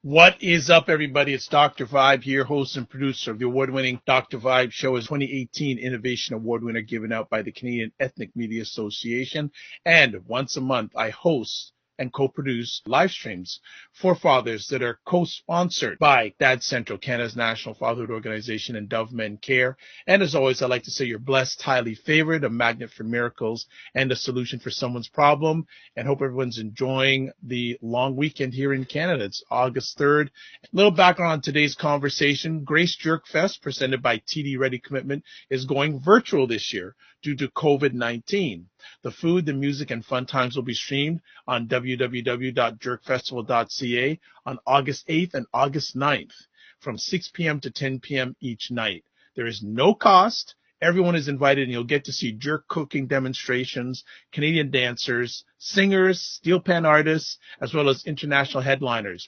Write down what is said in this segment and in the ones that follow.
What is up, everybody? It's Dr. Vibe here, host and producer of the award-winning Dr. Vibe Show, is 2018 Innovation Award winner given out by the Canadian Ethnic Media Association. And once a month, I host and co-produce live streams for fathers that are co-sponsored by Dad Central, Canada's national fatherhood organization, and Dove Men Care. And as always, I like to say you're blessed, highly favored, a magnet for miracles, and a solution for someone's problem. And hope everyone's enjoying the long weekend here in Canada. It's August 3rd. A little background on today's conversation. Grace JerkFest, presented by TD Ready Commitment, is going virtual this year due to COVID-19. The food, the music, and fun times will be streamed on www.jerkfestival.ca on August 8th and August 9th from 6 p.m. to 10 p.m. each night. There is no cost. Everyone is invited, and you'll get to see jerk cooking demonstrations, Canadian dancers, singers, steel pan artists, as well as international headliners,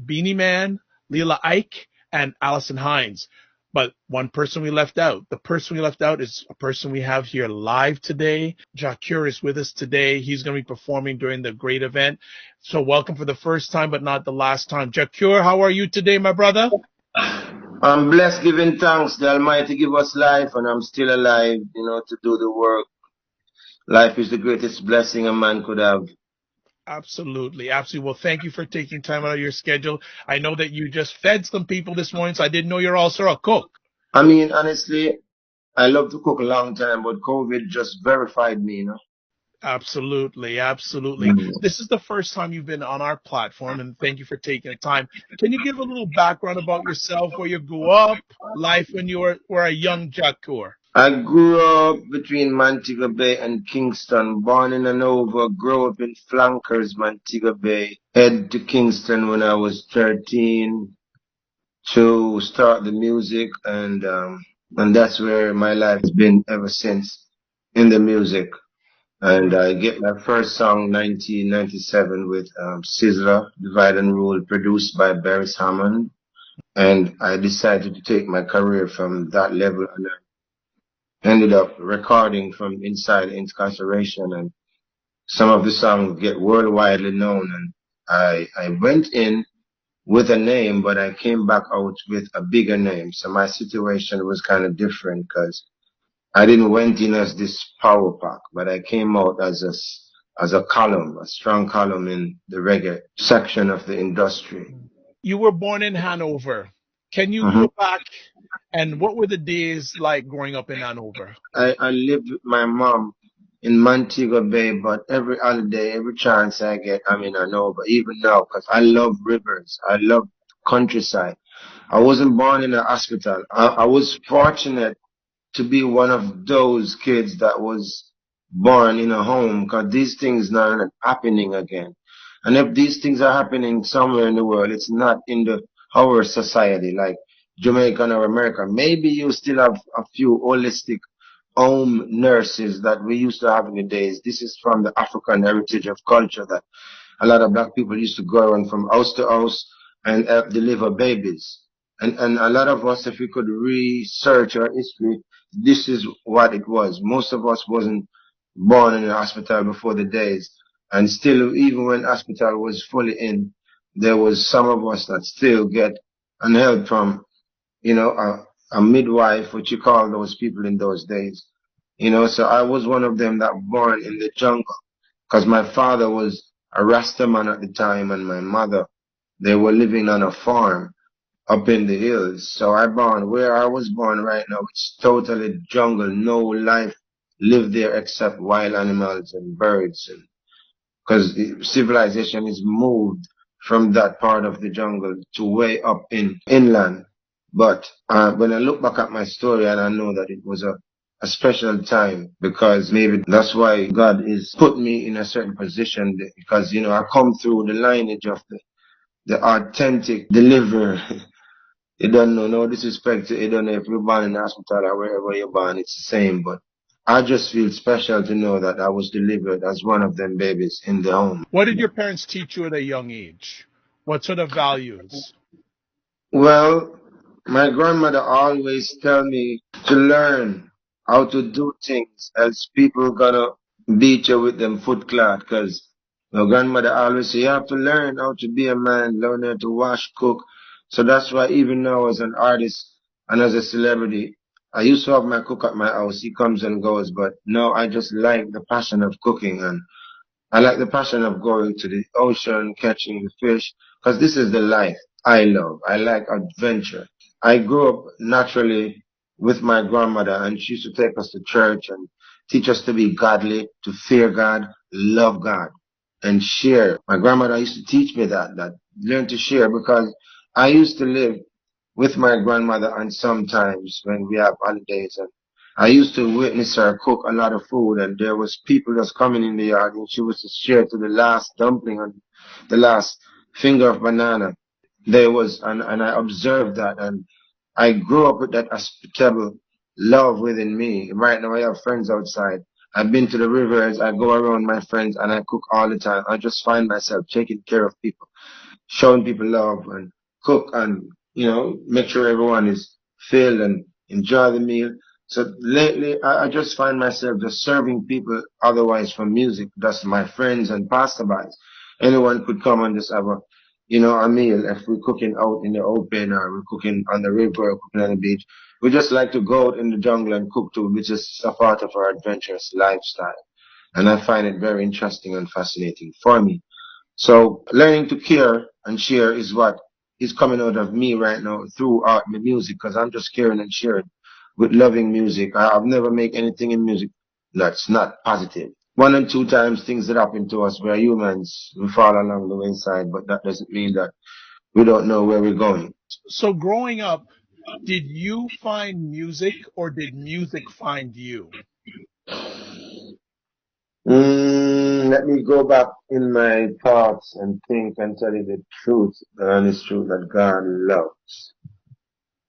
Beanie Man, Leela Ike, and Allison Hines. But one person we left out. The person we left out is a person we have here live today. Jah Cure is with us today. He's going to be performing during the great event. So welcome for the first time, but not the last time. Jah Cure, how are you today, my brother? I'm blessed, giving thanks. The Almighty give us life, and I'm still alive, to do the work. Life is the greatest blessing a man could have. Absolutely. Absolutely. Well, thank you for taking time out of your schedule. I know that you just fed some people this morning, so I didn't know you're also a cook. I mean, honestly, I love to cook a long time, but COVID just verified me. Absolutely. Absolutely. This is the first time you've been on our platform, and thank you for taking the time. Can you give a little background about yourself, where you grew up, life when you were a young Jah Cure? I grew up between Montego Bay and Kingston, born in Hanover, grew up in Flankers, Montego Bay, head to Kingston when I was 13 to start the music, and that's where my life has been ever since, in the music. And I get my first song 1997 with Sizzler, Divide and Rule, produced by Beres Hammond. And I decided to take my career from that level, and I ended up recording from inside incarceration, and some of the songs get worldwide known. And I went in with a name, but I came back out with a bigger name. So my situation was kind of different because I didn't went in as this power pack, but I came out as a column, a strong column in the reggae section of the industry. You were born in Hanover. Can you hmm go back, and what were the days like growing up in Hanover? I lived with my mom in Montego Bay, but every holiday, every chance I get, I'm in Hanover, even now, because I love rivers. I love countryside. I wasn't born in a hospital. I was fortunate to be one of those kids that was born in a home, because these things not happening again. And if these things are happening somewhere in the world, it's not in our society like Jamaica or America. Maybe you still have a few holistic home nurses that we used to have in the days. This is from the African heritage of culture that a lot of black people used to go around from house to house and deliver babies. And a lot of us, if we could research our history, this is what it was. Most of us wasn't born in a hospital before the days. And still, even when hospital was fully in, there was some of us that still get an help from, a midwife, what you call those people in those days. So I was one of them that born in the jungle because my father was a Rastaman at the time, and my mother, they were living on a farm up in the hills. So I born where I was born right now. It's totally jungle. No life live there except wild animals and birds. And because civilization is moved from that part of the jungle to way up in inland. But when I look back at my story, and I know that it was a special time, because maybe that's why God is put me in a certain position, because I come through the lineage of the authentic deliverer. You don't know, no disrespect to you, don't know if you're born in the hospital or wherever you're born, it's the same. But I just feel special to know that I was delivered as one of them babies in the home. What did your parents teach you at a young age? What sort of values? Well, my grandmother always tell me to learn how to do things, else people gonna beat you with them foot clot. Cause My grandmother always say, you have to learn how to be a man, learn how to wash, cook. So that's why even now as an artist and as a celebrity, I used to have my cook at my house. He comes and goes, but now I just like the passion of cooking, and I like the passion of going to the ocean, catching the fish, because this is the life I love. I like adventure. I grew up naturally with my grandmother, and she used to take us to church and teach us to be godly, to fear God, love God, and share. My grandmother used to teach me that learn to share, because I used to live with my grandmother, and sometimes when we have holidays, and I used to witness her cook a lot of food, and there was people just coming in the yard, and she was to share to the last dumpling and the last finger of banana. There was, and I observed that, and I grew up with that hospitable love within me. Right now, I have friends outside. I've been to the rivers. I go around my friends, and I cook all the time. I just find myself taking care of people, showing people love, and cook, and make sure everyone is filled and enjoy the meal. So lately I just find myself just serving people otherwise from music. That's my friends and passerbys. Anyone could come and just have a meal. If we're cooking out in the open, or we're cooking on the river, or cooking on the beach, we just like to go out in the jungle and cook too, which is a part of our adventurous lifestyle. And I find it very interesting and fascinating for me. So learning to care and share is what is coming out of me right now through art and music, because I'm just caring and sharing with loving music. I've never made anything in music that's not positive. One and two times things that happen to us, we're humans, we fall along the wayside, but that doesn't mean that we don't know where we're going. So growing up, did you find music or did music find you? Let me go back in my thoughts and think and tell you the truth, the honest truth that God loves.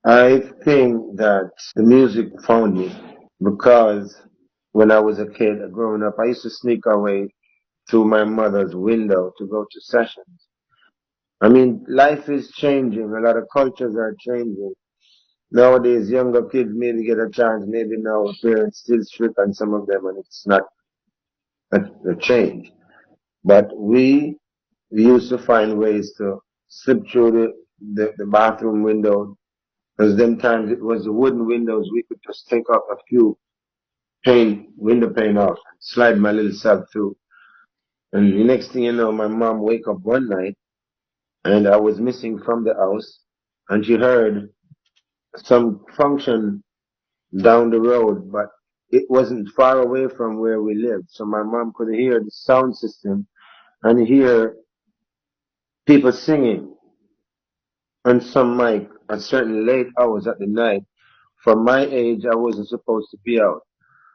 I think that the music found me because when I was a kid growing up, I used to sneak away through my mother's window to go to sessions. I mean, life is changing. A lot of cultures are changing. Nowadays, younger kids maybe get a chance. Maybe now parents still strict on some of them, and it's not a change. But we used to find ways to slip through the bathroom window. Because them times it was the wooden windows, we could just take off a few window pane off, and slide my little self through. And the next thing you know, my mom wake up one night and I was missing from the house, and she heard some function down the road, but it wasn't far away from where we lived. So my mom could hear the sound system and hear people singing on some mic at certain late hours at the night. For my age, I wasn't supposed to be out.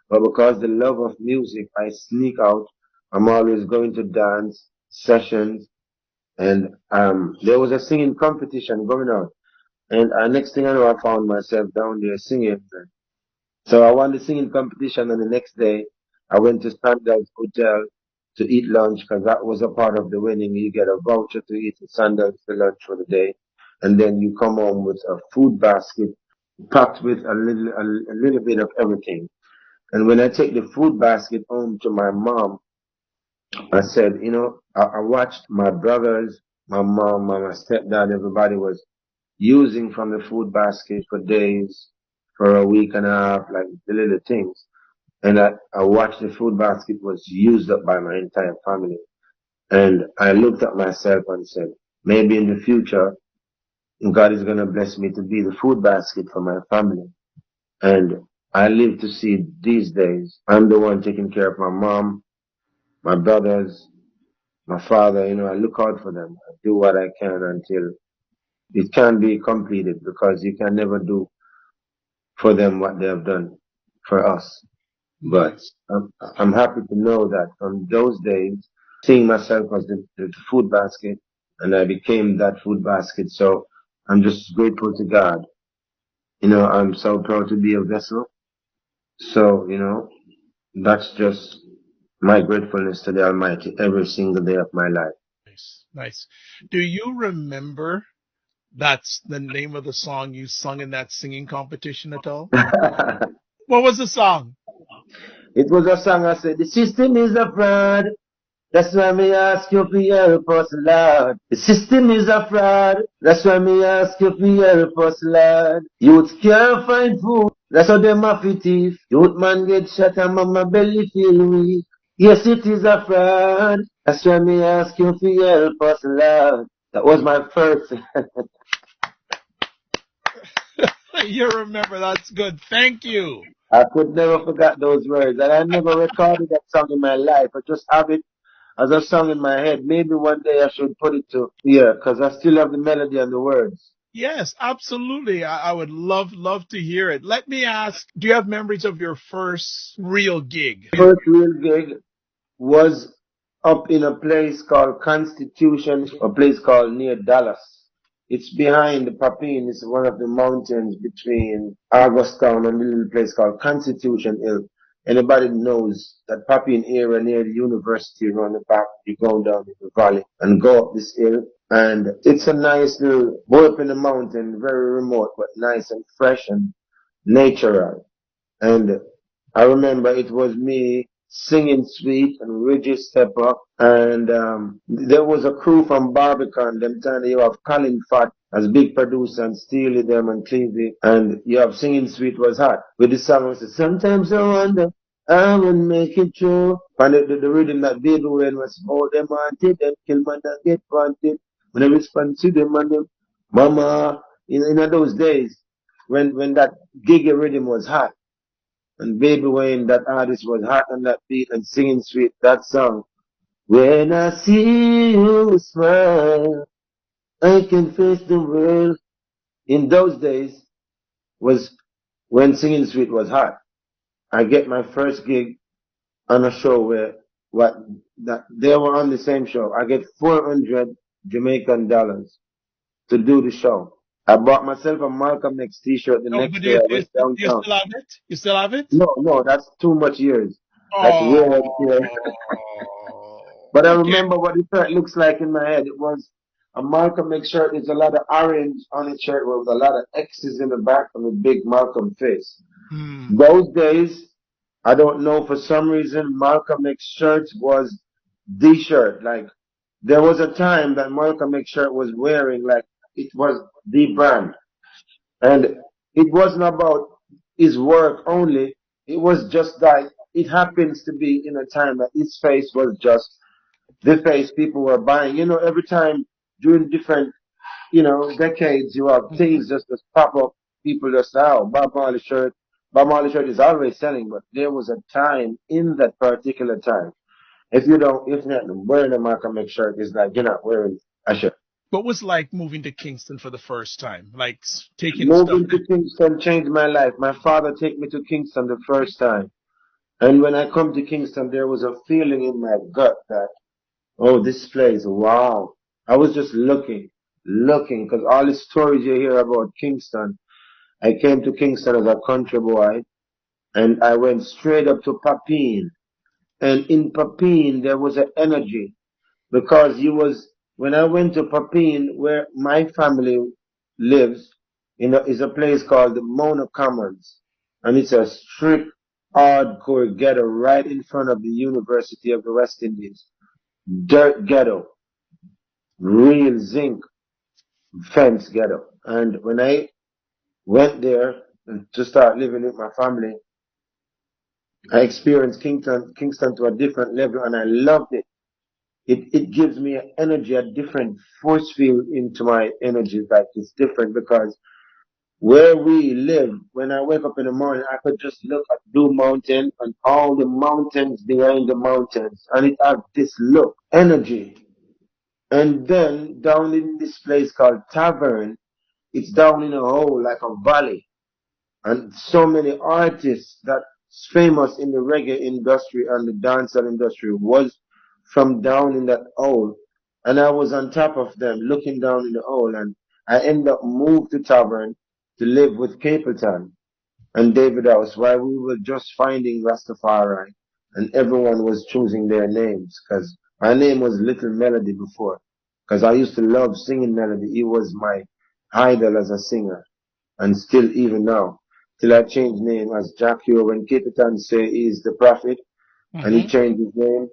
But because the love of music, I sneak out. I'm always going to dance sessions, and there was a singing competition going on. And next thing I know, I found myself down there singing. So I won the singing competition, and the next day, I went to Sandals Hotel to eat lunch, because that was a part of the winning. You get a voucher to eat at Sandals for lunch for the day, and then you come home with a food basket packed with a little bit of everything. And when I take the food basket home to my mom, I said, I watched my brothers, my mom, my stepdad, everybody was using from the food basket for days, for a week and a half, like the little things. And I watched the food basket was used up by my entire family. And I looked at myself and said, maybe in the future, God is going to bless me to be the food basket for my family. And I live to see these days. I'm the one taking care of my mom, my brothers, my father. I look out for them. I do what I can until it can be completed, because you can never do for them what they have done for us. But Nice. I'm happy to know that from those days, seeing myself as the food basket, and I became that food basket. So I'm just grateful to God. I'm so proud to be a vessel. So, that's just my gratefulness to the Almighty every single day of my life. Nice. Nice. Do you remember that's the name of the song you sung in that singing competition at all? What was the song? It was a song I said, the system is a fraud. That's why me ask you for help us, Lord. The system is a fraud. That's why me ask you for help us, Lord. Youth can't find food. That's how them have it thief. Youth man get shot and mama belly feel weak. Yes, it is a fraud. That's why me ask you for help us, Lord. That was my first. You remember, that's good. Thank you. I could never forget those words. And I never recorded that song in my life. I just have it as a song in my head. Maybe one day I should put it to here because I still have the melody and the words. Yes, absolutely. I would love to hear it. Let me ask, do you have memories of your first real gig? First real gig was up in a place called Constitution, a place called near Dallas. It's behind the Papine. It's one of the mountains between Augustown and a little place called Constitution Hill. Anybody knows that Papine area near the university around the back, you go down in the valley and go up this hill. And it's a nice little, go up in the mountain, very remote, but nice and fresh and natural. And I remember it was me singing Sweet and Reggie Step Up. And there was a crew from Barbican. Them time you have Colin Fat as big producer and Steely them and Clevey. And you have Singing Sweet was hot. With the song was sometimes I wonder I will make it true. And the rhythm that Baby Wayne was all them wanted, them kill man and get wanted. When I respond to them and them, Mama, in those days when that giggy rhythm was hot. And Baby Wayne, that artist, was hot on that beat and singing sweet that song. When I see you smile, I can face the world. In those days was when singing sweet was hot. I get my first gig on a show where what that they were on the same show. I get 400 Jamaican dollars to do the show. I bought myself a Malcolm X t-shirt the No, next but day. I went you downtown. still have it? You still have it? No, that's too much years. That's way out here. Oh, But I okay. remember what the shirt looks like in my head. It was a Malcolm X shirt. There's a lot of orange on the shirt with a lot of X's in the back and a big Malcolm face. Hmm. Those days, I don't know, for some reason, Malcolm X shirt was the shirt. Like, there was a time that Malcolm X shirt was wearing, like, it was the brand. And it wasn't about his work only. It was just that it happens to be in a time that his face was just the face people were buying. You know, every time during different, decades, you have Mhm. things just pop up. People just say, oh, Bob Marley shirt. Bob Marley shirt is always selling, but there was a time in that particular time. If you're not wearing a Malcolm X shirt, it's like you're not wearing a shirt. What was like moving to Kingston for the first time? Like taking stuff. Moving to Kingston changed my life. My father took me to Kingston the first time. And when I come to Kingston, there was a feeling in my gut that, oh, this place, wow. I was just looking, because all the stories you hear about Kingston, I came to Kingston as a country boy, and I went straight up to Papine. And in Papine, there was an energy, because when I went to Papine, where my family lives, is a place called the Mona Commons, and it's a strict, hardcore ghetto right in front of the University of the West Indies. Dirt ghetto, real zinc fence ghetto. And when I went there to start living with my family, I experienced Kingston to a different level, and I loved it. It gives me an energy, a different force field into my energy. Like it's different because where we live, when I wake up in the morning, I could just look at Blue Mountain and all the mountains behind the mountains, and it has this look, energy. And then down in this place called Tavern, it's down in a hole like a valley. And so many artists that's famous in the reggae industry and the dancehall industry was from down in that hole. And I was on top of them looking down in the hole, and I ended up moved to Tavern to live with Capleton and David House while we were just finding Rastafari and everyone was choosing their names because my name was Little Melody before because I used to love singing Melody. He was my idol as a singer and still even now. Till I changed name as Jah Cure when Capleton say he is the prophet and he Hmm. changed his name.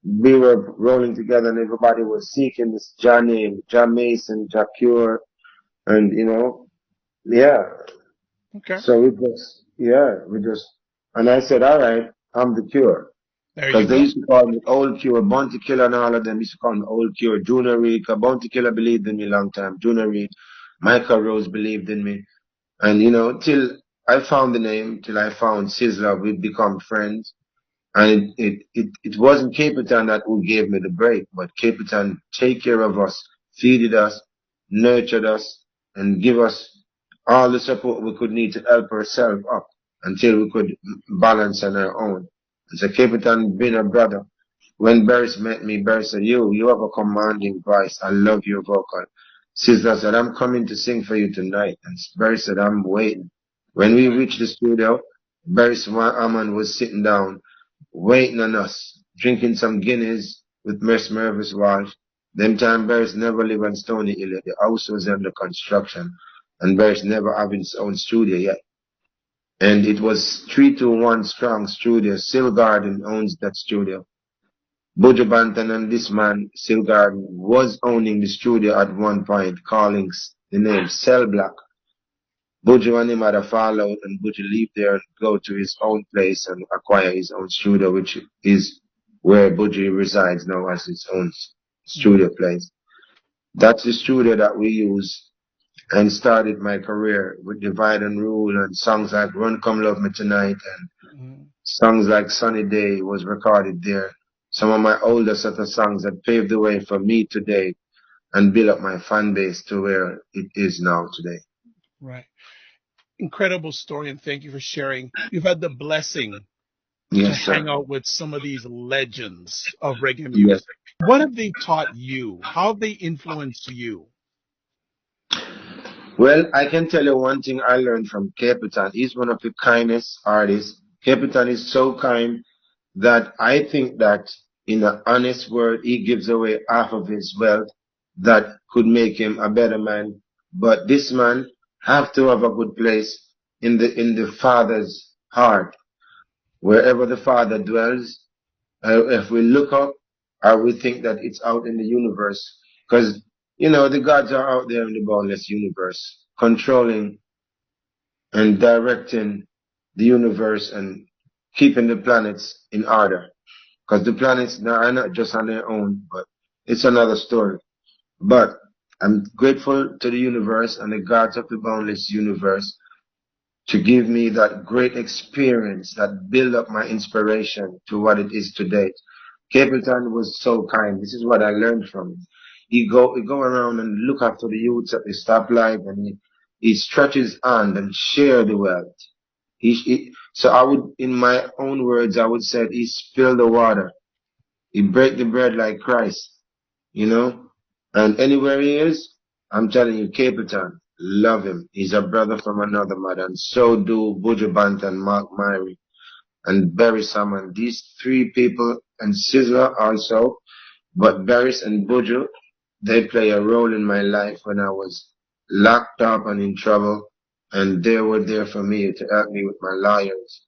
we were rolling together and everybody was seeking this Jah name, Jah Mason, Jah Cure, and yeah. Okay. So we just, and I said, all right, I'm the cure. There you Because they go. used to call me Old Cure, Bounty Killer, and all of them used to call me Old Cure. Junior Reed, 'cause Bounty Killer believed in me a long time. Junior Reed, Michael Rose believed in me. And till I found the name, till I found Sizzler, we'd become friends. And it wasn't Capleton that who gave me the break, but Capleton take care of us, feeded us, nurtured us, and give us all the support we could need to help ourselves up until we could balance on our own. And so Capleton being a brother. When Beres met me, Beres said, you have a commanding voice. I love your vocal. Sister said, I'm coming to sing for you tonight. And Beres said, I'm waiting. When we reached the studio, Beres Hammond was sitting down, waiting on us, drinking some Guinness with Miss Mervis Walsh. Them time Beres never lived on Stony Hill. The house was under construction, and Beres never having his own studio yet. And it was 3-1 strong studio. Still Garden owns that studio. Buju Banton and this man, Silgarden, was owning the studio at one point, calling the name Cell Block. Buju and him had a fallout, and Buju leave there and go to his own place and acquire his own studio, which is where Buju resides now as his own studio place. That's the studio that we use and started my career with Divide and Rule and songs like Run Come Love Me Tonight and songs like Sunny Day was recorded there. Some of my older set of songs that paved the way for me today and built up my fan base to where it is now today. Right. Incredible story, and thank you for sharing. You've had the blessing to Yes, hang sir. out with some of these legends of reggae Yes. music. What have they taught you? How have they influenced you? Well, I can tell you one thing I learned from Capleton. He's one of the kindest artists. Capleton is so kind that I think that in an honest word, he gives away half of his wealth that could make him a better man. But this man have to have a good place in the Father's heart. Wherever the Father dwells, if we look up, we think that it's out in the universe. Because, the gods are out there in the boundless universe, controlling and directing the universe and keeping the planets in order. Because the planets are not just on their own, but it's another story. But I'm grateful to the universe and the gods of the boundless universe to give me that great experience that build up my inspiration to what it is today. Capleton was so kind. This is what I learned from him. He go around and look after the youths at the stoplight, and he stretch his hand and share the wealth. So I would, in my own words, I would say he spilled the water. He break the bread like Christ, you know. And anywhere he is, I'm telling you, Capleton, love him. He's a brother from another mother, and so do Buju Bant and Mark Myrie and Beres Hammond. These three people, and Sizzler also, but Beres and Buju, they play a role in my life when I was locked up and in trouble, and they were there for me to help me with my lawyers.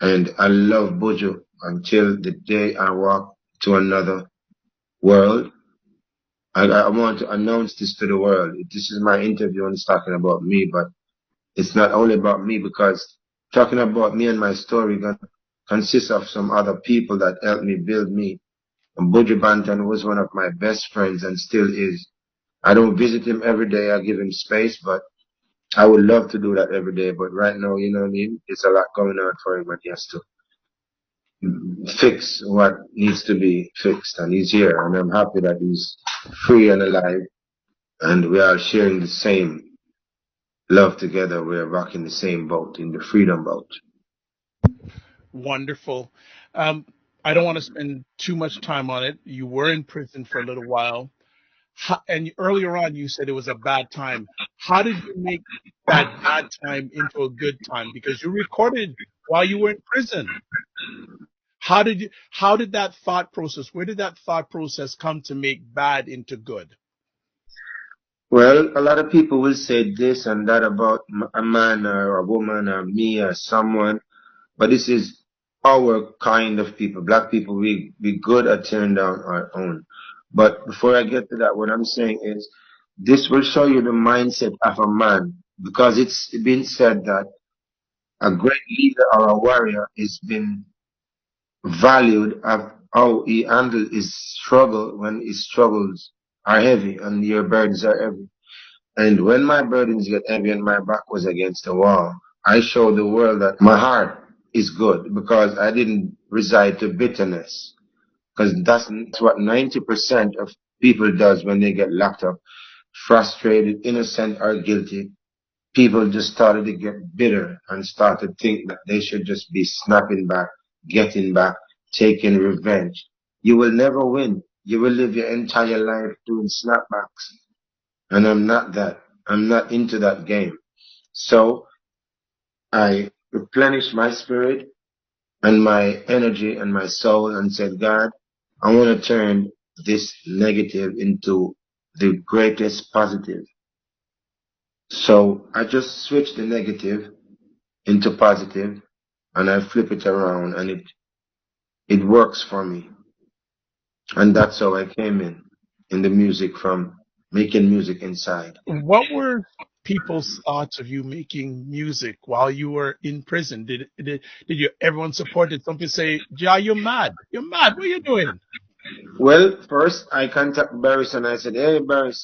And I love Buju until the day I walk to another world. I want to announce this to the world. This is my interview and it's talking about me, but it's not only about me because talking about me and my story consists of some other people that helped me build me. And Buju Banton was one of my best friends and still is. I don't visit him every day. I give him space, but I would love to do that every day. But right now, you know what I mean? There's a lot going on for him, but he has to fix what needs to be fixed. And he's here, and I'm happy that he's free and alive. And we are sharing the same love together. We're rocking the same boat in the freedom boat. Wonderful. Um, I don't want to spend too much time on it. You were in prison for a little while. And earlier on, you said it was a bad time. How did you make that bad time into a good time? Because you recorded while you were in prison. How did that thought process, where did that thought process come to make bad into good? Well, a lot of people will say this and that about a man or a woman or me or someone, but this is our kind of people. Black people, we good at tearing down our own. But before I get to that, what I'm saying is this will show you the mindset of a man, because it's been said that a great leader or a warrior is been valued of how he handled his struggle when his struggles are heavy and your burdens are heavy. And when my burdens get heavy and my back was against the wall, I showed the world that my heart is good because I didn't reside to bitterness. Because that's what 90% of people does when they get locked up. Frustrated, innocent, or guilty. People just started to get bitter and started to think that they should just be snapping back, getting back, taking revenge. You will never win. You will live your entire life doing snapbacks. And I'm not that. I'm not into that game. So I replenished my spirit and my energy and my soul and said, God, I want to turn this negative into the greatest positive. So I just switched the negative into positive and I flip it around and it works for me. And that's how I came in the music, from making music inside. What were people's thoughts of you making music while you were in prison? Did you everyone support it? Some people say, "Ja, you're mad. You're mad. What are you doing?" Well, first I contacted Beres and I said, hey, Beres,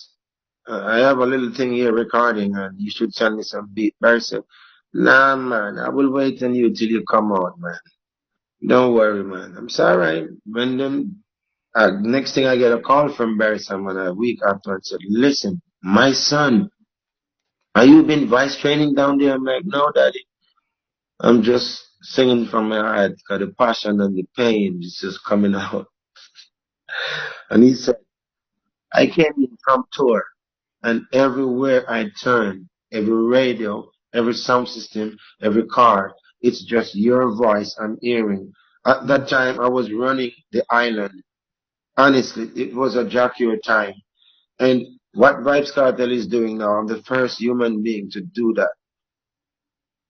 I have a little thing here recording and you should send me some beat. Beres said, nah, man, I will wait on you till you come out, man. Don't worry, man. I'm sorry. When them, next thing I get a call from Beres Hammond a week after and said, listen, my son, are you been vice training down there? I'm like, no, daddy. I'm just singing from my heart because the passion and the pain is just coming out. And he said, I came in from tour. And everywhere I turn, every radio, every sound system, every car, it's just your voice I'm hearing. At that time, I was running the island. Honestly, it was a Jah Cure time. And what Vibes Cartel is doing now, I'm the first human being to do that,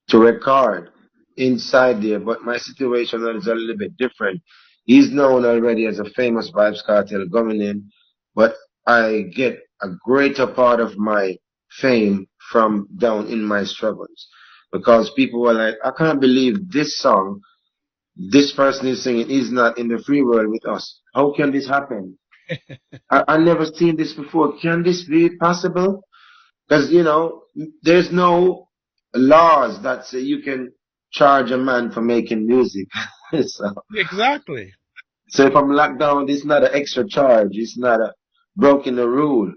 to record inside there, but my situation is a little bit different. He's known already as a famous Vibes Cartel coming in, but I get a greater part of my fame from down in my struggles. Because people were like, I can't believe this song, this person is singing, is not in the free world with us. How can this happen? I never seen this before. Can this be possible? Because, there's no laws that say you can charge a man for making music. so, Exactly. so if I'm locked down, it's not an extra charge. It's not a broken the rule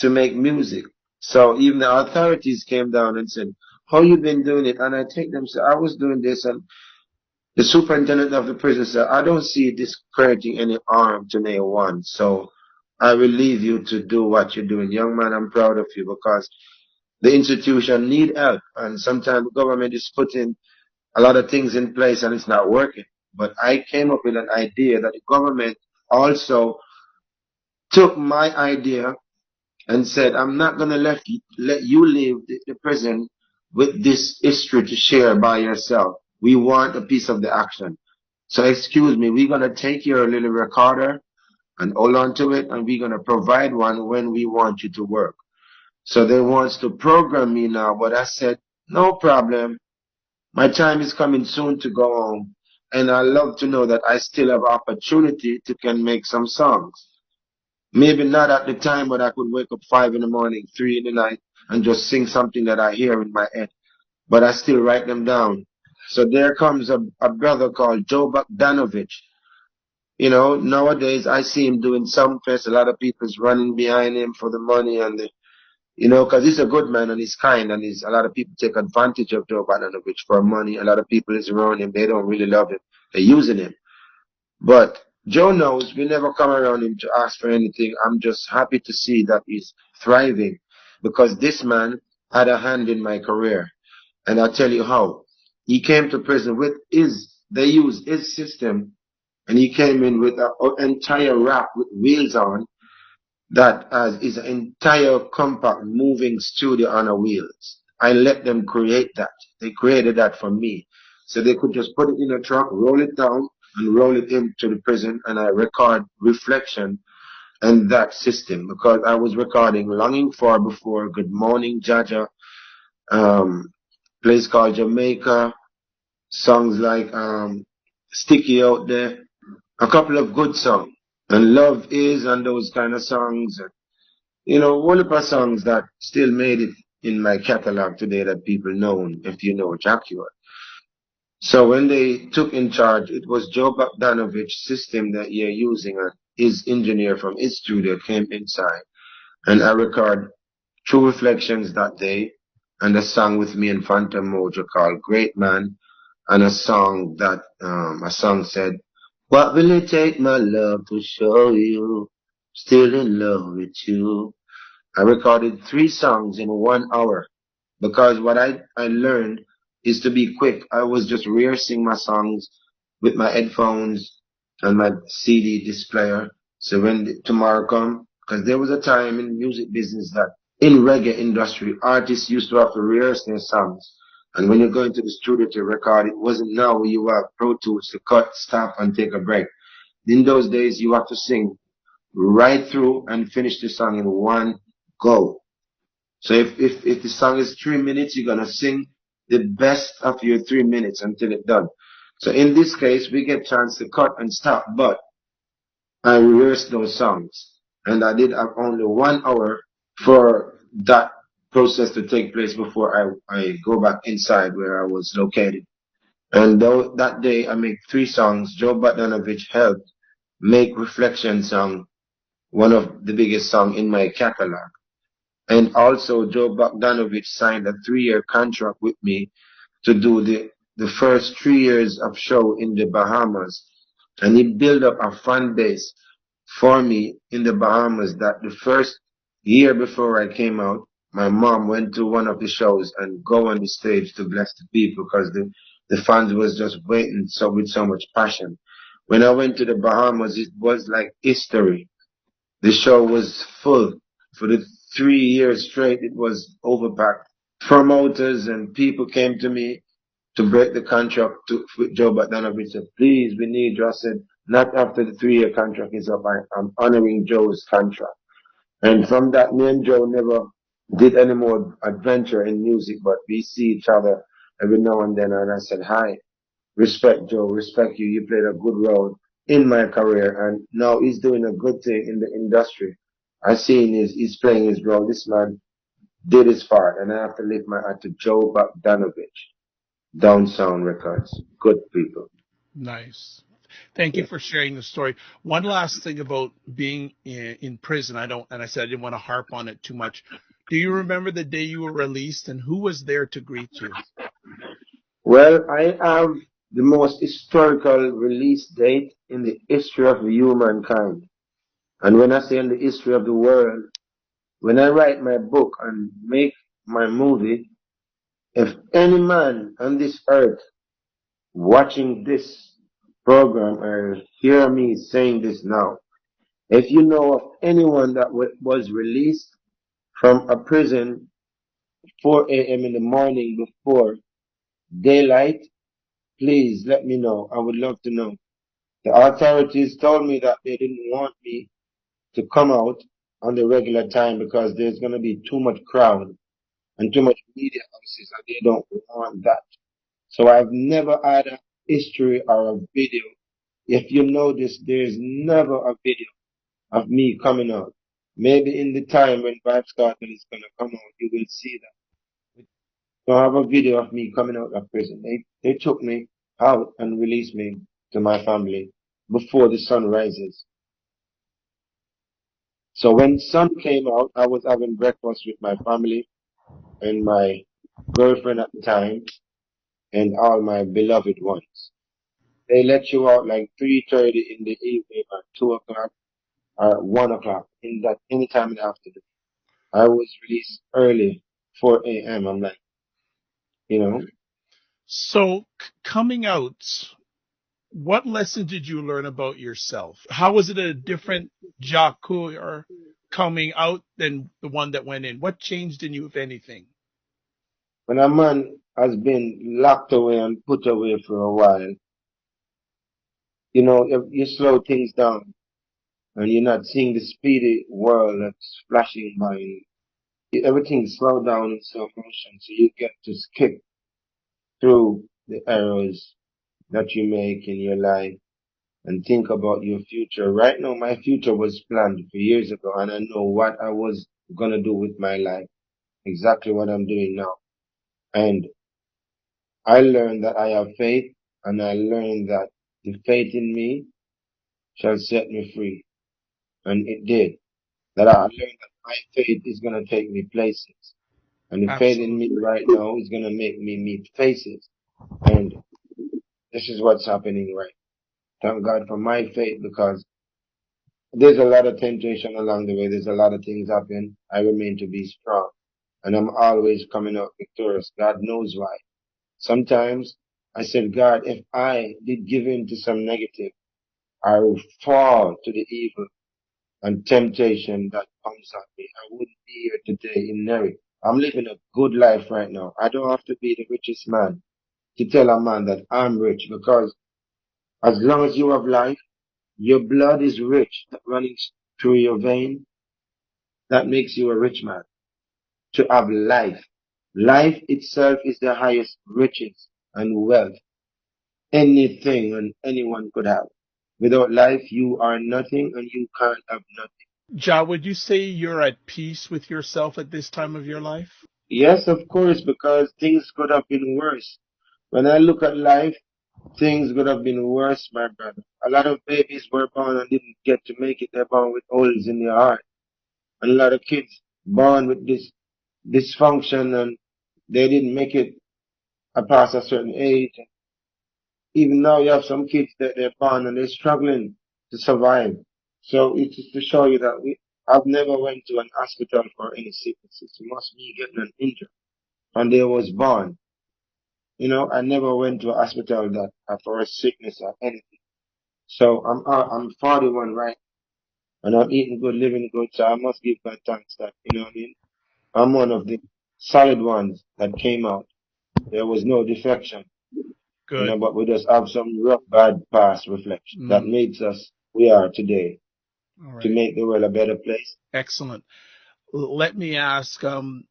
to make music. So even the authorities came down and said, how you been doing it? And I take them, say, I was doing this. And the superintendent of the prison said, I don't see this creating any harm to anyone. So I will leave you to do what you're doing. Young man, I'm proud of you because the institution need help, and sometimes the government is putting a lot of things in place and it's not working. But I came up with an idea that the government also took my idea and said, I'm not going to let you leave the prison with this history to share by yourself. We want a piece of the action. So excuse me, we're going to take your little recorder and hold on to it, and we're going to provide one when we want you to work. So they wants to program me now, but I said, no problem. My time is coming soon to go home. And I love to know that I still have opportunity to can make some songs. Maybe not at the time, but I could wake up 5 in the morning, 3 in the night, and just sing something that I hear in my head. But I still write them down. So there comes a brother called Joe Bogdanovich. Nowadays I see him doing some fest. A lot of people's running behind him for the money and because he's a good man and he's kind, and a lot of people take advantage of Joe Bogdanovich for money. A lot of people is around him. They don't really love him. They're using him. But Joe knows we never come around him to ask for anything. I'm just happy to see that he's thriving because this man had a hand in my career. And I'll tell you how. He came to prison they used his system, and he came in with an entire rap with wheels on that is an entire compact moving studio on a wheels. I let them create that. They created that for me. So they could just put it in a truck, roll it down, and roll it into the prison, and I record reflection and that system because I was recording Longing For before, Good Morning Jaja, place called Jamaica, songs like Sticky Out There, a couple of good songs, and Love Is, and those kind of songs. You know, one of the songs that still made it in my catalog today that people know, if you know Jah Cure. So when they took in charge, it was Joe Bogdanovich's system that you're using. His engineer from his studio came inside, and I record True Reflections that day, and a song with me and Phantom Mojo called Great Man, and a song said, "What will it take, my love, to show you still in love with you?" I recorded 3 songs in 1 hour because what I learned is to be quick. I was just rehearsing my songs with my headphones and my CD displayer. So when tomorrow come, because there was a time in music business that in reggae industry, artists used to have to rehearse their songs. And when you go into the studio to record, it wasn't now where you have Pro Tools to cut, stop, and take a break. In those days, you have to sing right through and finish the song in one go. So if the song is 3 minutes, you're gonna sing the best of your 3 minutes until it's done. So in this case, we get chance to cut and stop, but I rehearsed those songs. And I did have only 1 hour for that process to take place before I go back inside where I was located. And though that day I made 3 songs, Joe Bogdanovich helped make Reflection song one of the biggest song in my catalog. And also Joe Bogdanovich signed a 3-year contract with me to do the first 3 years of show in the Bahamas. And he built up a fan base for me in the Bahamas that the first year before I came out, my mom went to one of the shows and go on the stage to bless the people because the fans was just waiting so with so much passion. When I went to the Bahamas, it was like history. The show was full. For the 3 years straight, it was overpacked. Promoters and people came to me to break the contract with Joe Bogdanovich. Said, "Please, we need you." I said, "Not after the 3-year contract is up. I'm honoring Joe's contract." And from that, me and Joe never did any more adventure in music, but we see each other every now and then. And I said, "Hi, respect Joe, respect you. You played a good role in my career, and now he's doing a good thing in the industry. I seen he's playing his role. This man did his part, and I have to lift my hat to Joe Bogdanovich, Down Sound Records. Good people." Nice. Thank you Yeah. for sharing the story. One last thing about being in prison. I said I didn't want to harp on it too much. Do you remember the day you were released and who was there to greet you? Well, I have the most historical release date in the history of humankind. And when I say in the history of the world, when I write my book and make my movie, if any man on this earth watching this program or hear me saying this now, if you know of anyone that was released from a prison 4 a.m. in the morning before daylight, please let me know. I would love to know. The authorities told me that they didn't want me to come out on the regular time because there's going to be too much crowd and too much media houses and they don't want that. So I've never had a history or a video. If you notice, there's never a video of me coming out. Maybe in the time when Vibes Cartel is going to come out, you will see that. So I have a video of me coming out of prison. They took me out and released me to my family before the sun rises. So when sun came out, I was having breakfast with my family and my girlfriend at the time and all my beloved ones. They let you out like 3:30 in the evening or 2 o'clock or 1 o'clock in that any time in the afternoon. I was released early, 4 a.m. I'm like, you know, So, coming out, what lesson did you learn about yourself? How was it a different Jah Cure coming out than the one that went in? What changed in you, if anything? when a man has been locked away and put away for a while, you know, if you slow things down and you're not seeing the speedy world that's flashing by, everything slow down in slow motion, so you get to skip through the errors that you make in your life and think about your future. Right now, my future was planned for years ago, and I know what I was gonna do with my life, exactly what I'm doing now. And I learned that I have faith, and I learned that the faith in me shall set me free. And it did. That I learned that my faith is gonna take me places. And the faith in me Absolutely. right now is gonna make me meet faces. And this is what's happening right. Thank God for my faith, because there's a lot of temptation along the way. There's a lot of things happen. I remain to be strong. And I'm always coming out victorious. God knows why. Sometimes I said, God, if I did give in to some negative, I will fall to the evil and temptation that comes at me. I wouldn't be here today in Neri. I'm living a good life right now. I don't have to be the richest man to tell a man that I'm rich, because as long as you have life, your blood is rich, running through your vein. That makes you a rich man. To have life. Life itself is the highest riches and wealth anything and anyone could have. Without life, you are nothing and you can't have nothing. Jah, would you say you're at peace with yourself at this time of your life? Yes, of course, because things could have been worse. When I look at life, things could have been worse, my brother. A lot of babies were born and didn't get to make it. They're born with holes in their heart. And a lot of kids born with this dysfunction, and they didn't make it past a certain age. Even now you have some kids that they're born and they're struggling to survive. So it's just to show you that I've never went to an hospital for any sicknesses. It must be getting an injury. And they was born. You know, I never went to a hospital that for a sickness or anything. So I'm 41, right? And I'm eating good, living good. So I must give God thanks that, you know what I mean? I'm one of the solid ones that came out. There was no defection. You know, Good. but we just have some rough, bad past reflection that Mm, makes us we are today all to right. make the world a better place. Excellent. Let me ask,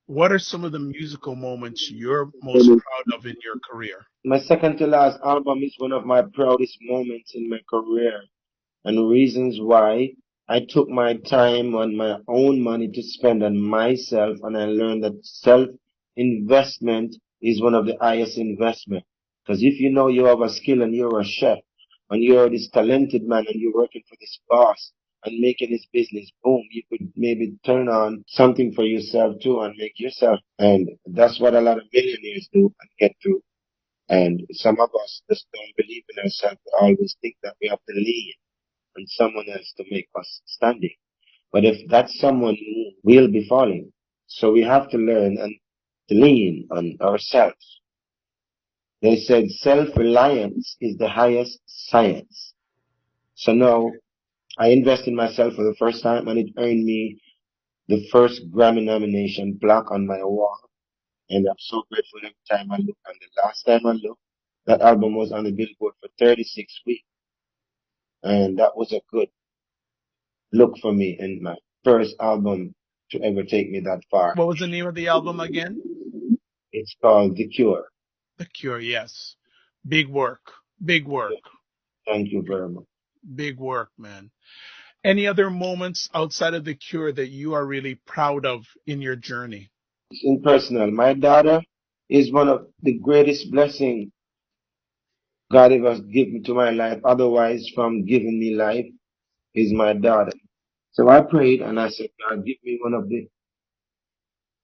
what are some of the musical moments you're most proud of in your career? My second to last album is one of my proudest moments in my career, and reasons why I took my time on my own money to spend on myself, and I learned that self investment is one of the highest investment. Because if you know you have a skill and you're a chef and you're this talented man and you're working for this boss and making this business boom, you could maybe turn on something for yourself too and make yourself. And that's what a lot of millionaires do and get through. And some of us just don't believe in ourselves. We always think that we have to lean on someone else to make us standing. But if that's someone, we'll be falling. So we have to learn and to lean on ourselves. They said self-reliance is the highest science. So now I invest in myself for the first time, and it earned me the first Grammy nomination plaque on my wall. And I'm so grateful every time I look. And the last time I looked, that album was on the Billboard for 36 weeks. And that was a good look for me in my first album to ever take me that far. What was the name of the album again? It's called The Cure. The Cure, yes. Big work. Big work. Thank you very much. Big work, man. Any other moments outside of the Cure that you are really proud of in your journey? It's impersonal. My daughter is one of the greatest blessings God ever given to my life. Otherwise, from giving me life is my daughter. So I prayed and I said, God, give me one of the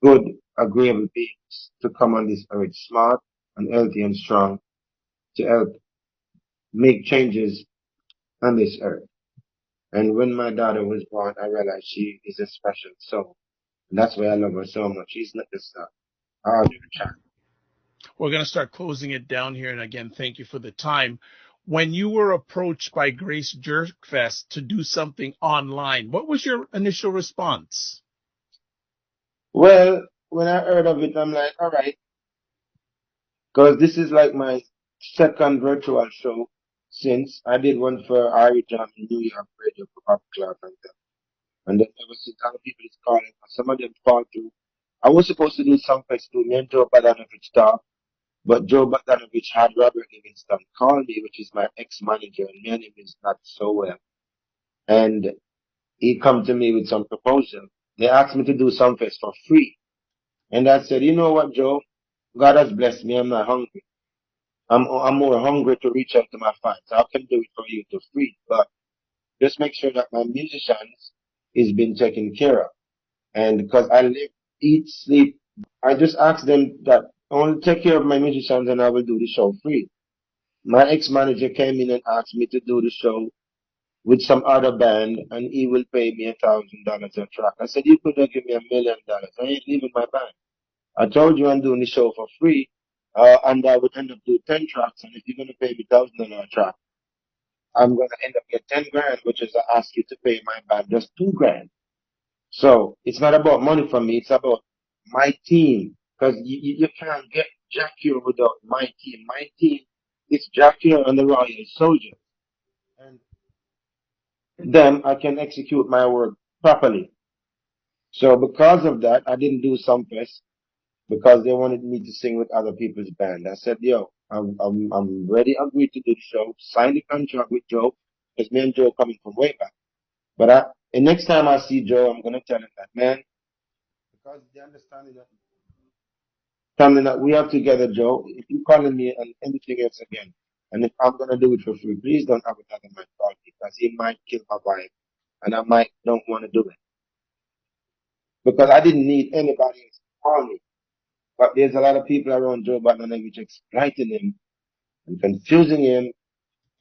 good, agreeable beings to come on this earth, smart and healthy and strong, to help make changes on this earth. And when my daughter was born, I realized she is a special soul. And that's why I love her so much. She's not just a ordinary child. We're going to start closing it down here. And again, thank you for the time. When you were approached by Grace JerkFest to do something online, what was your initial response? Well, when I heard of it, I'm like, all right, Because this is like my second virtual show since I did one for Ari John in New York Radio for Pop Club and then ever since other people is calling, some of them fall through. I was supposed to do some fest too, me and Joe Badanovich stopped, but Joe Badanovich had Robert Livingston call me, which is my ex-manager, and my name is not so well. And he come to me with some proposal. They asked me to do some fest for free. And I said, you know what, Joe? God has blessed me. I'm not hungry. I'm more hungry to reach out to my fans. I can do it for you for free, but just make sure that my musicians is being taken care of. And because I live, eat, sleep, I just ask them that I want to take care of my musicians and I will do the show free. My ex-manager came in and asked me to do the show with some other band and he will pay me $1,000 a track. I said, you could have given me $1,000,000. I ain't leaving my band. I told you I'm doing the show for free, and I would end up doing 10 tracks. And if you're going to pay me $1,000 a track, I'm going to end up get 10 grand, which is I ask you to pay my band just 2 grand. So it's not about money for me. It's about my team. Because you can't get Jah Cure without my team. My team is Jah Cure and the Royal Soldiers. And them, I can execute my work properly. So because of that, I didn't do Sumfest because they wanted me to sing with other people's band. I said, yo, I'm ready, agreed to do the show, sign the contract with Joe, because me and Joe coming from way back. But and next time I see Joe, I'm gonna tell him that, man, because the understanding that we are together, Joe. If you calling me and anything else again, and if I'm gonna do it for free, please don't have another man call me because he might kill my vibe, and I might don't want to do it because I didn't need anybody else to call me. But there's a lot of people around Joe Biden which exploiting him and confusing him,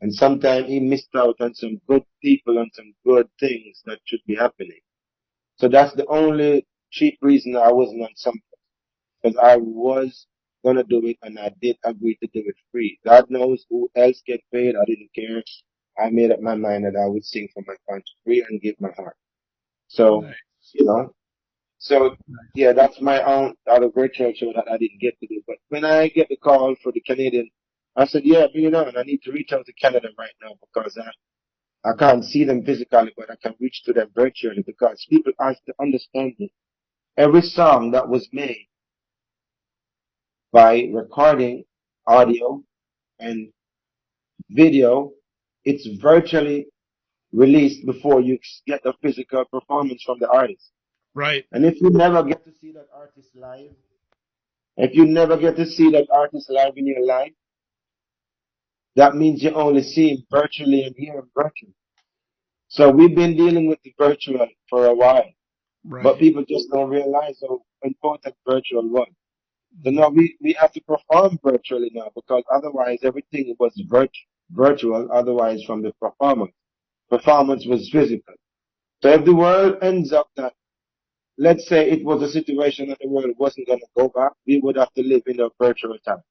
and sometimes he missed out on some good people and some good things that should be happening. So that's the only cheap reason I wasn't on something, because I was gonna do it and I did agree to do it free. God knows who else get paid. I didn't care. I made up my mind that I would sing for my fans free and give my heart. So, Nice. you know, so yeah, that's my own other virtual show that I didn't get to do. But when I get the call for the Canadian, I said, yeah, bring it on. I need to reach out to Canada right now because I can't see them physically, but I can reach to them virtually because people have to understand it. Every song that was made by recording audio and video, it's virtually released before you get the physical performance from the artist. Right. And if you never get to see that artist live, if you never get to see that artist live in your life, that means you only see him virtually and hear him virtually. So we've been dealing with the virtual for a while, but Right. people just don't realize how important virtual was. So now we have to perform virtually now because otherwise everything was virtual, otherwise from the performance. Performance was physical. So if the world ends up that, let's say it was a situation that the world wasn't going to go back, we would have to live in a virtual time.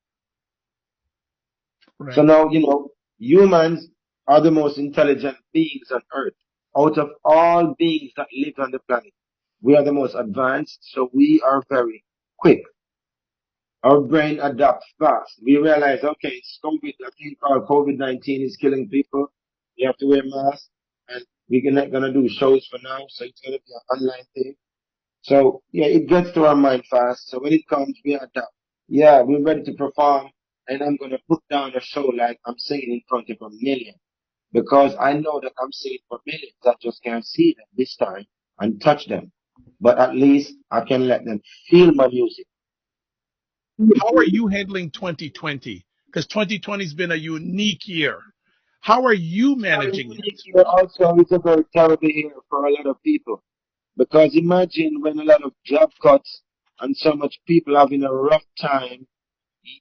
So Right. now, humans are the most intelligent beings on earth. Out of all beings that live on the planet, we are the most advanced, so we are very quick. Our brain adapts fast. We realize, okay, it's COVID, a thing called COVID-19 is killing people. You have to wear masks, and we're not gonna do shows for now, so it's gonna be an online thing. So yeah, it gets to our mind fast. So when it comes, we adapt. Yeah, we're ready to perform, and I'm gonna put down a show like I'm singing in front of a million because I know that I'm singing for millions. I just can't see them this time and touch them, but at least I can let them feel my music. How are you handling 2020? Because 2020 has been a unique year. How are you Very managing unique it? year also is a very terrible year for a lot of people. Because imagine when a lot of job cuts and so much people having a rough time,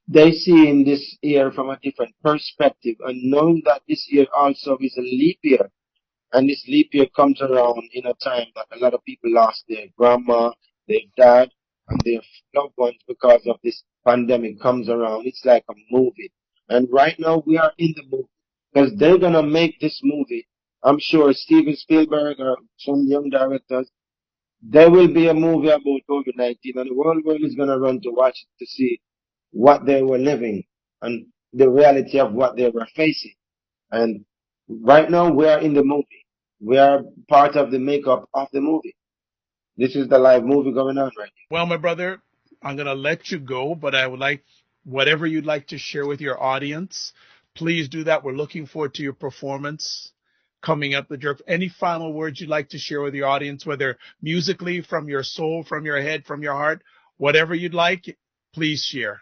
they see in this year from a different perspective and knowing that this year also is a leap year. And this leap year comes around in a time that a lot of people lost their grandma, their dad, and their loved ones because of this pandemic comes around. It's like a movie. And right now we are in the movie because they're going to make this movie. I'm sure Steven Spielberg or some young directors, there will be a movie about COVID-19 and the world is going to run to watch it to see what they were living and the reality of what they were facing. And right now we are in the movie. We are part of the makeup of the movie. This is the live movie going on right Well, my brother, I'm going to let you go, but I would like whatever you'd like to share with your audience. Please do that. We're looking forward to your performance coming up, the jerk. Any final words you'd like to share with your audience, whether musically, from your soul, from your head, from your heart, whatever you'd like, please share.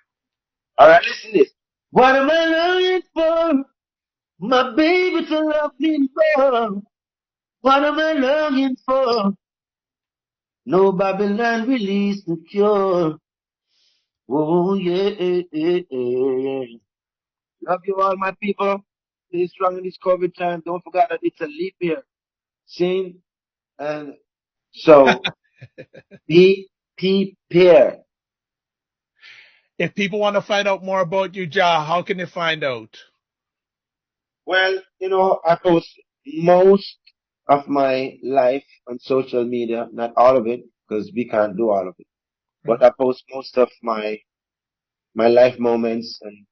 now. All right, listen to this. What am I longing for? My baby to love me more. What am I longing for? No Babylon release the cure. Oh yeah. Love you all, my people. Stay strong in this COVID time. Don't forget that it's a leap year. Sing and so be prepared. If people want to find out more about you, Jah, how can they find out? Well, I post most of my life on social media, not all of it, because we can't do all of it. But I post most of my life moments and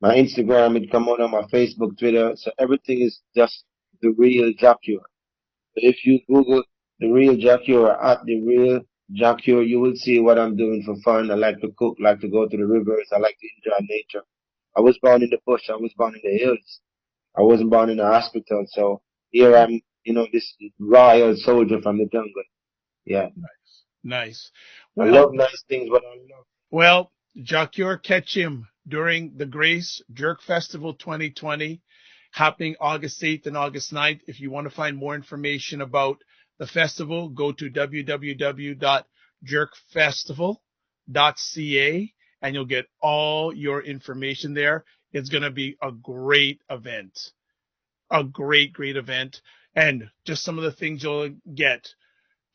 my Instagram, it come out on my Facebook, Twitter. So everything is just the real Jah Cure. If you Google the real Jah Cure or at the real Jah Cure, you will see what I'm doing for fun. I like to cook, like to go to the rivers. I like to enjoy nature. I was born in the bush. I was born in the hills. I wasn't born in a hospital. So here I'm, this royal soldier from the jungle. Yeah. Nice. Nice. I Well, love nice things, but I love. Well, Jah Cure, catch him during the Grace Jerk Festival 2020, happening August 8th and August 9th. If you want to find more information about the festival, go to www.jerkfestival.ca and you'll get all your information there. It's going to be a great event, a great, great event. And just some of the things you'll get.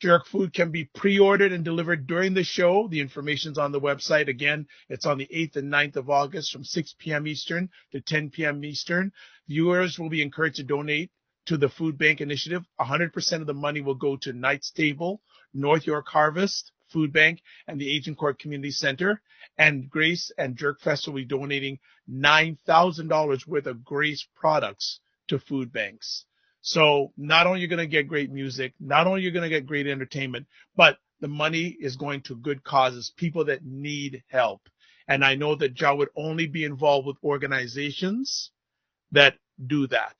Jerk food can be pre-ordered and delivered during the show. The information's on the website. Again, it's on the 8th and 9th of August from 6 p.m. Eastern to 10 p.m. Eastern. Viewers will be encouraged to donate to the Food Bank Initiative. 100% of the money will go to Knight's Table, North York Harvest, Food Bank, and the Aging Court Community Center. And Grace and Jerk Fest will be donating $9,000 worth of Grace products to food banks. So not only are you going to get great music, not only are you going to get great entertainment, but the money is going to good causes, people that need help. And I know that Jah would only be involved with organizations that do that.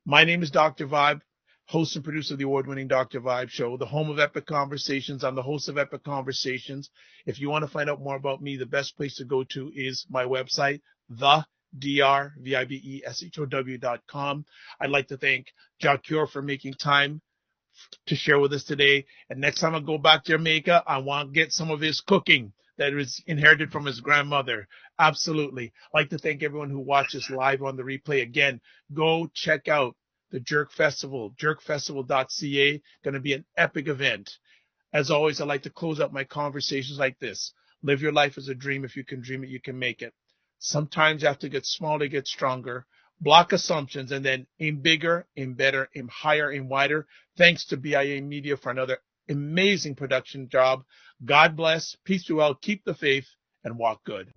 My name is Dr. Vibe, host and producer of the award-winning Dr. Vibe Show, the home of Epic Conversations. I'm the host of Epic Conversations. If you want to find out more about me, the best place to go to is my website, drvibeshow.com. I'd like to thank Jah Cure for making time to share with us today. And next time I go back to Jamaica, I want to get some of his cooking that was inherited from his grandmother. Absolutely. I'd like to thank everyone who watches live on the replay. Again, go check out the Jerk Festival, jerkfestival.ca. Going to be an epic event. As always, I like to close up my conversations like this. Live your life as a dream. If you can dream it, you can make it. Sometimes you have to get smaller to get stronger. Block assumptions and then aim bigger, aim better, aim higher, aim wider. Thanks to BIA Media for another amazing production job. God bless. Peace be well. Keep the faith and walk good.